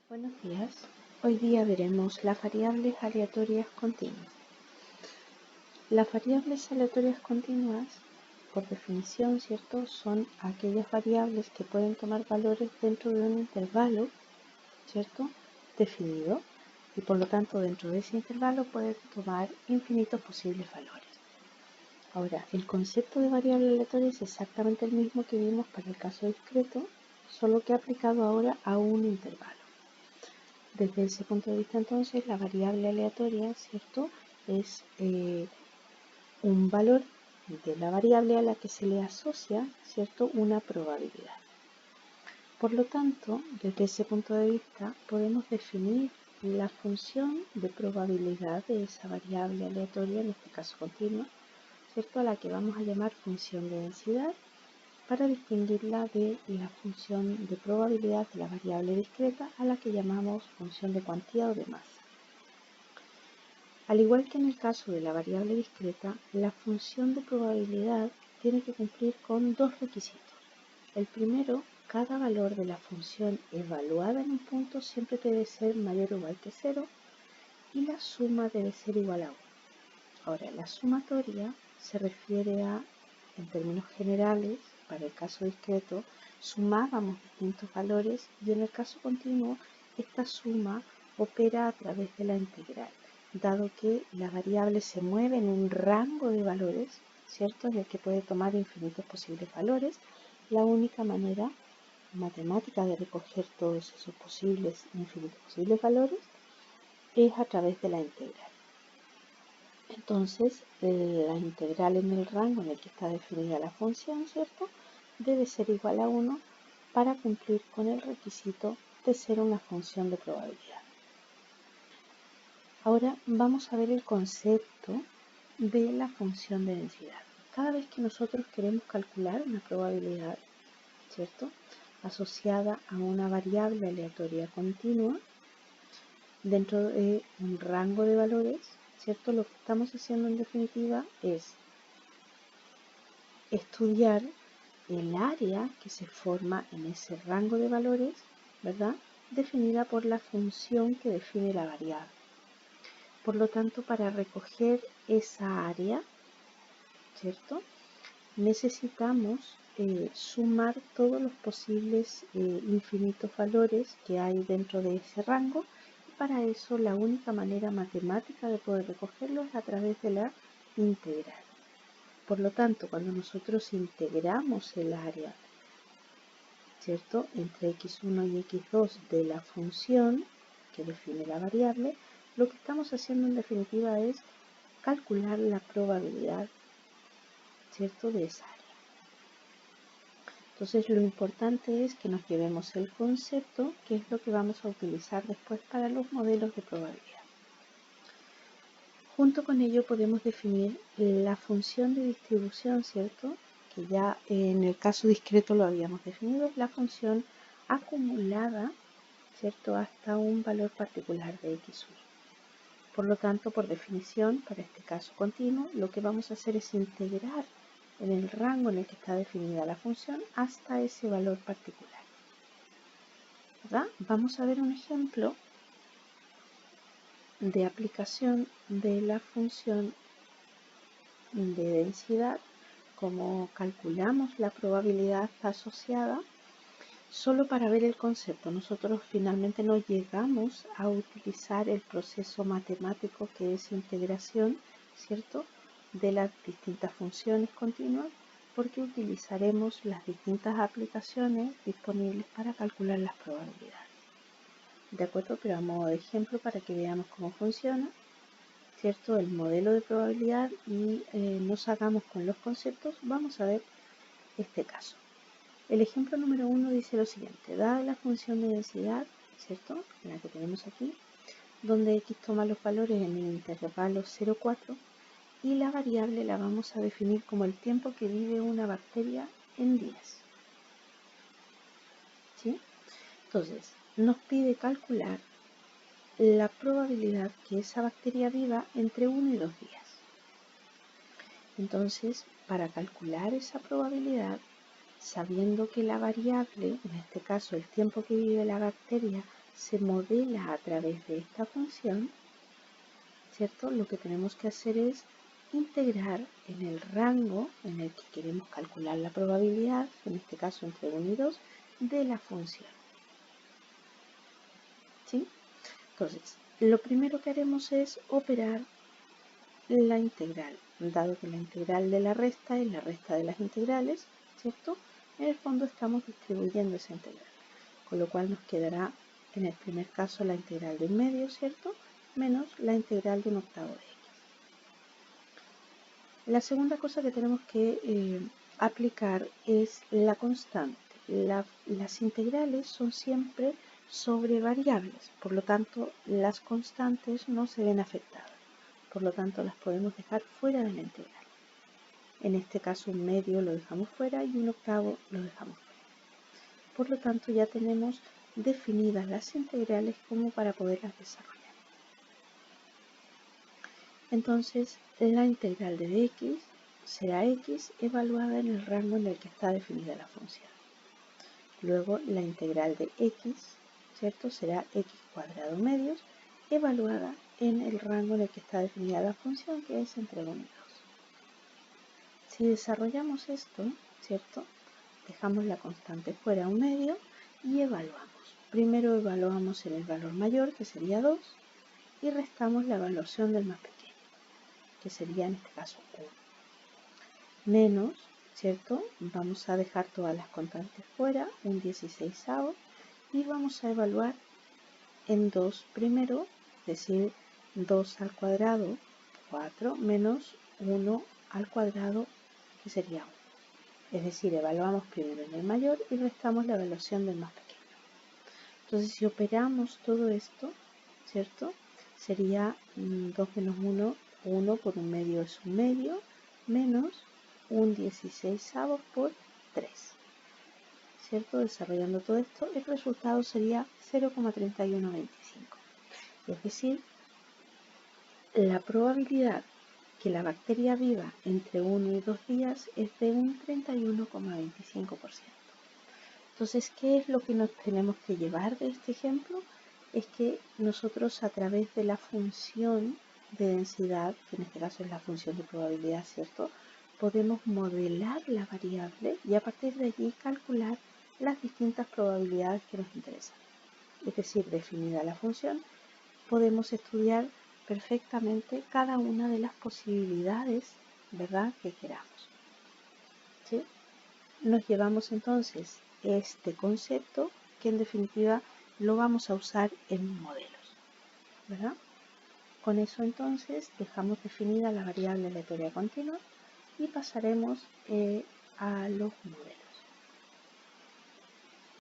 Buenos días. Hoy día veremos las variables aleatorias continuas. Las variables aleatorias continuas, por definición, ¿cierto?, son aquellas variables que pueden tomar valores dentro de un intervalo, ¿cierto?, definido, y por lo tanto dentro de ese intervalo pueden tomar infinitos posibles valores. Ahora, el concepto de variable aleatoria es exactamente el mismo que vimos para el caso discreto, solo que aplicado ahora a un intervalo. Desde ese punto de vista, entonces, la variable aleatoria, ¿cierto?, es un valor de la variable a la que se le asocia, ¿cierto?, una probabilidad. Por lo tanto, desde ese punto de vista, podemos definir la función de probabilidad de esa variable aleatoria, en este caso continua, ¿cierto?, a la que vamos a llamar función de densidad, para distinguirla de la función de probabilidad de la variable discreta a la que llamamos función de cuantía o de masa. Al igual que en el caso de la variable discreta, la función de probabilidad tiene que cumplir con dos requisitos. El primero, cada valor de la función evaluada en un punto siempre debe ser mayor o igual que 0 y la suma debe ser igual a 1. Ahora, la sumatoria se refiere a, en términos generales, para el caso discreto, sumábamos distintos valores y en el caso continuo, esta suma opera a través de la integral, dado que la variable se mueve en un rango de valores, ¿cierto?, en el que puede tomar infinitos posibles valores. La única manera matemática de recoger todos esos infinitos posibles valores es a través de la integral. Entonces, la integral en el rango en el que está definida la función, ¿cierto?, debe ser igual a 1 para cumplir con el requisito de ser una función de probabilidad. Ahora vamos a ver el concepto de la función de densidad. Cada vez que nosotros queremos calcular una probabilidad, ¿cierto?, asociada a una variable aleatoria continua dentro de un rango de valores, ¿cierto?, lo que estamos haciendo en definitiva es estudiar el área que se forma en ese rango de valores, ¿verdad?, definida por la función que define la variable. Por lo tanto, para recoger esa área, ¿cierto?, necesitamos sumar todos los posibles infinitos valores que hay dentro de ese rango. Para eso, la única manera matemática de poder recogerlo es a través de la integral. Por lo tanto, cuando nosotros integramos el área, ¿cierto?, entre x1 y x2 de la función que define la variable, lo que estamos haciendo en definitiva es calcular la probabilidad, ¿cierto?, de esa área. Entonces, lo importante es que nos llevemos el concepto, que es lo que vamos a utilizar después para los modelos de probabilidad. Junto con ello podemos definir la función de distribución, ¿cierto?, que ya en el caso discreto lo habíamos definido, la función acumulada, ¿cierto?, hasta un valor particular de x1. Por lo tanto, por definición, para este caso continuo, lo que vamos a hacer es integrar en el rango en el que está definida la función hasta ese valor particular, ¿verdad? Vamos a ver un ejemplo de aplicación de la función de densidad, como calculamos la probabilidad asociada. Solo para ver el concepto, nosotros finalmente no llegamos a utilizar el proceso matemático que es integración, ¿cierto?, de las distintas funciones continuas, porque utilizaremos las distintas aplicaciones disponibles para calcular las probabilidades. ¿De acuerdo? Pero a modo de ejemplo, para que veamos cómo funciona, ¿cierto?, el modelo de probabilidad y nos hagamos con los conceptos, vamos a ver este caso. El ejemplo número 1 dice lo siguiente: dada la función de densidad, ¿cierto?, la que tenemos aquí, donde x toma los valores en el intervalo 0,4 y la variable la vamos a definir como el tiempo que vive una bacteria en días. ¿Sí? Entonces, nos pide calcular la probabilidad que esa bacteria viva entre 1 y 2 días. Entonces, para calcular esa probabilidad, sabiendo que la variable, en este caso el tiempo que vive la bacteria, se modela a través de esta función, ¿cierto? Lo que tenemos que hacer es integrar en el rango en el que queremos calcular la probabilidad, en este caso entre 1 y 2, de la función. ¿Sí? Entonces, lo primero que haremos es operar la integral, dado que la integral de la resta es la resta de las integrales, ¿cierto? En el fondo estamos distribuyendo esa integral, con lo cual nos quedará en el primer caso la integral de un medio, ¿cierto? Menos la integral de un octavo de x. La segunda cosa que tenemos que aplicar es la constante. Las integrales son siempre sobre variables, por lo tanto las constantes no se ven afectadas, por lo tanto las podemos dejar fuera de la integral. En este caso un medio lo dejamos fuera y un octavo lo dejamos fuera. Por lo tanto ya tenemos definidas las integrales como para poderlas desarrollar. Entonces la integral de dx será x evaluada en el rango en el que está definida la función. Luego la integral de x, ¿cierto? Será x cuadrado medios evaluada en el rango en el que está definida la función, que es entre 1 y 2. Si desarrollamos esto, ¿cierto? Dejamos la constante fuera un medio y evaluamos. Primero evaluamos en el valor mayor, que sería 2, y restamos la evaluación del más pequeño, que sería en este caso 1. Menos, ¿cierto? Vamos a dejar todas las constantes fuera, un 16avo, y vamos a evaluar en 2 primero, es decir, 2 al cuadrado, 4, menos 1 al cuadrado, que sería 1. Es decir, evaluamos primero en el mayor y restamos la evaluación del más pequeño. Entonces, si operamos todo esto, ¿cierto? Sería 2 menos 1, 1 por un medio es un medio, menos un 16avo por 3. ¿Cierto? Desarrollando todo esto, el resultado sería 0,3125. Es decir, la probabilidad que la bacteria viva entre 1 y 2 días es de un 31,25%. Entonces, ¿qué es lo que nos tenemos que llevar de este ejemplo? Es que nosotros a través de la función de densidad, que en este caso es la función de probabilidad, ¿cierto? Podemos modelar la variable y a partir de allí calcular las distintas probabilidades que nos interesan. Es decir, definida la función, podemos estudiar perfectamente cada una de las posibilidades, ¿verdad?, que queramos. ¿Sí? Nos llevamos entonces este concepto que en definitiva lo vamos a usar en modelos, ¿verdad? Con eso entonces dejamos definida la variable aleatoria continua y pasaremos a los modelos.